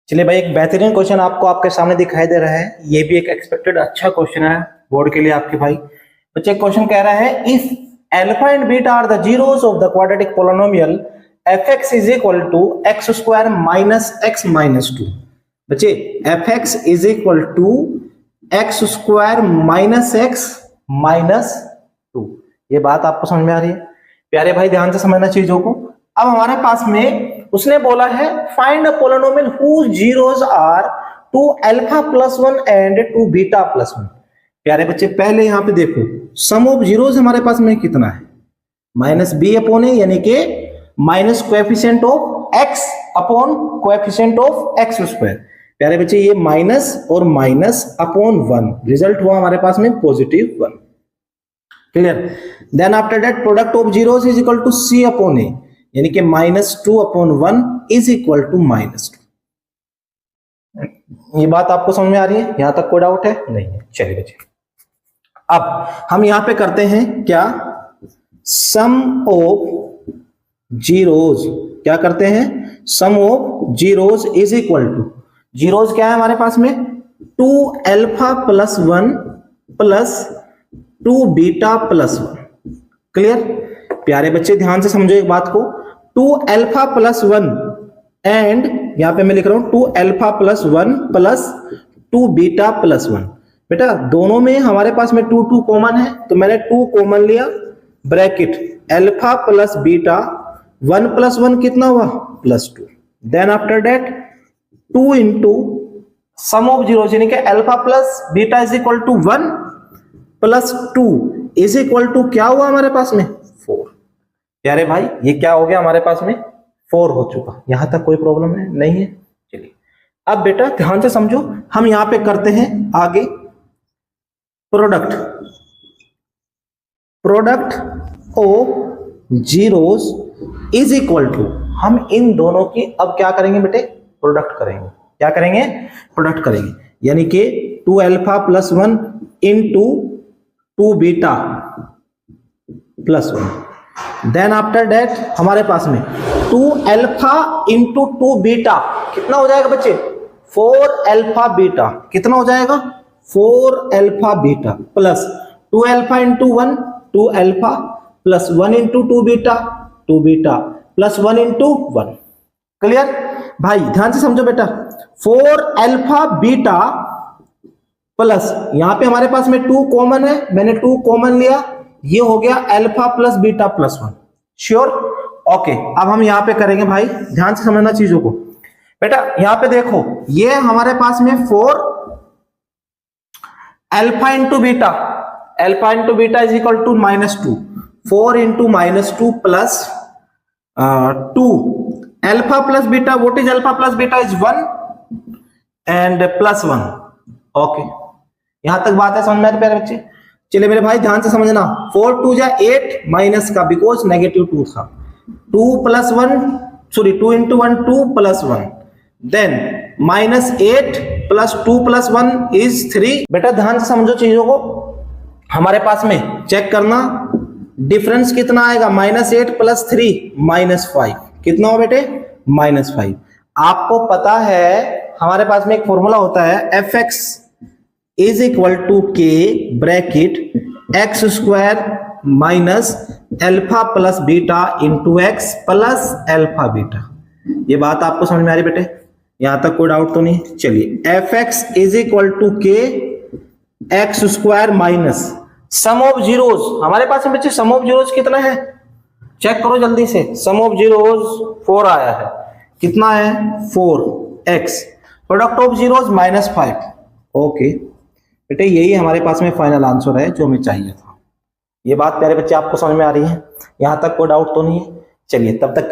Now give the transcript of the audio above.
चलिए भाई, एक बेहतरीन क्वेश्चन आपको आपके सामने दिखाई दे रहा है। ये भी एक एक्सपेक्टेड अच्छा क्वेश्चन है बोर्ड के लिए आपके भाई बच्चे। क्वेश्चन कह रहा है if alpha and beta are the zeros of the quadratic polynomial fx is equal to x square minus x minus two. बच्चे fx is equal to x square minus x minus two. ये बात आपको समझ में आ रही है प्यारे भाई? ध्यान से समझना चीजों को। अब हमारे पास में उसने बोला है find a polynomial whose zeros are 2 alpha plus 1 and 2 beta plus 1। प्यारे बच्चे पहले यहां पे देखो सम ऑफ जीरोस हमारे पास में कितना है, माइनस बी अपॉन ए, यानी कि minus coefficient of x upon coefficient of x square. प्यारे बच्चे ये माइनस और माइनस अपॉन 1, रिजल्ट हुआ हमारे पास में positive 1। Clear? Then after that product of zeros is equal to c upon a, यानी कि -2 अपॉन 1 इज इक्वल टू -2। ये बात आपको समझ में आ रही है? यहां तक कोई डाउट है? नहीं है। चलिए बच्चे अब हम यहां पे करते हैं क्या, सम ऑफ जीरोस। क्या करते हैं? Sum of zeros is equal to, zeros क्या है हमारे पास में, 2 alpha plus 1 plus 2 beta plus 1। Clear? प्यारे बच्चे ध्यान से समझो एक बात को, 2 अल्फा प्लस 1 एंड यहां पे मैं लिख रहा हूं 2 alpha plus 1 plus 2 beta plus 1। बेटा दोनों में हमारे पास में 2 2 कॉमन है, तो मैंने 2 कॉमन लिया, bracket alpha plus beta 1 plus 1 कितना हुआ, +2। Then after that 2 into sum of zero, यानी कि alpha plus beta is equal to 1 plus 2 is equal to क्या हुआ हमारे पास में, 4। प्यारे भाई ये क्या हो गया हमारे पास में, 4 हो चुका। यहां तक कोई प्रॉब्लम है? नहीं है। चलिए अब बेटा ध्यान से समझो, हम यहां पे करते हैं आगे product of zeros is equal to, हम इन दोनों की अब क्या करेंगे बेटे, प्रोडक्ट करेंगे। क्या करेंगे? प्रोडक्ट करेंगे, यानी कि 2 alpha plus 1 into 2 beta plus 1। Then after that हमारे पास में 2 अल्फा इंटू 2 बीटा कितना हो जाएगा बच्चे, 4 अल्फा बीटा। कितना हो जाएगा, 4 alpha beta plus 2 alpha into 1 2 alpha plus 1 into 2 beta 2 beta plus 1 into 1। Clear भाई? ध्यान से समझो बेटा, 4 अल्फा बीटा प्लस यहां पे हमारे पास में 2 कॉमन है, मैंने 2 कॉमन लिया, ये हो गया alpha plus beta plus 1। Sure? Okay. अब हम यहां पे करेंगे भाई, ध्यान से समझना चीजों को। बेटा यहां पे देखो ये हमारे पास में 4 alpha into beta, alpha into beta is equal to -2, 4 into -2 plus 2 alpha plus beta, what is alpha plus beta is 1 and plus 1। Okay, यहां तक बात है समझ में आ रही प्यारे बच्चे? चलिए मेरे भाई ध्यान से समझना, 4 2 जा 8 माइनस का, बिकॉज -2 था, 2 plus 1 sorry 2 into 1 2 plus 1, then -8 plus 2 plus 1 is 3। बेटा ध्यान से समझो चीजों को, हमारे पास में चेक करना डिफरेंस कितना आएगा, -8 प्लस 3 -5। कितना हो बेटे, -5। आपको पता है हमारे पास में एक फॉर्मूला होता है fx इज इक्वल टू के bracket x square minus alpha plus beta into x plus alpha beta. ये बात आपको समझ में आ रही बेटे? यहां तक कोई डाउट तो नहीं? चलिए fx इज इक्वल टू के x square minus sum of zeros, हमारे पास में बच्चे सम ऑफ जीरोस कितना है, चेक करो जल्दी से। सम ऑफ जीरोस 4 आया है, कितना है 4x, product of zeros -5। Okay बेटे यही हमारे पास में फाइनल आंसर है जो हमें चाहिए था। ये बात प्यारे बच्चे आपको समझ में आ रही है? यहां तक कोई डाउट तो नहीं है? चलिए तब तक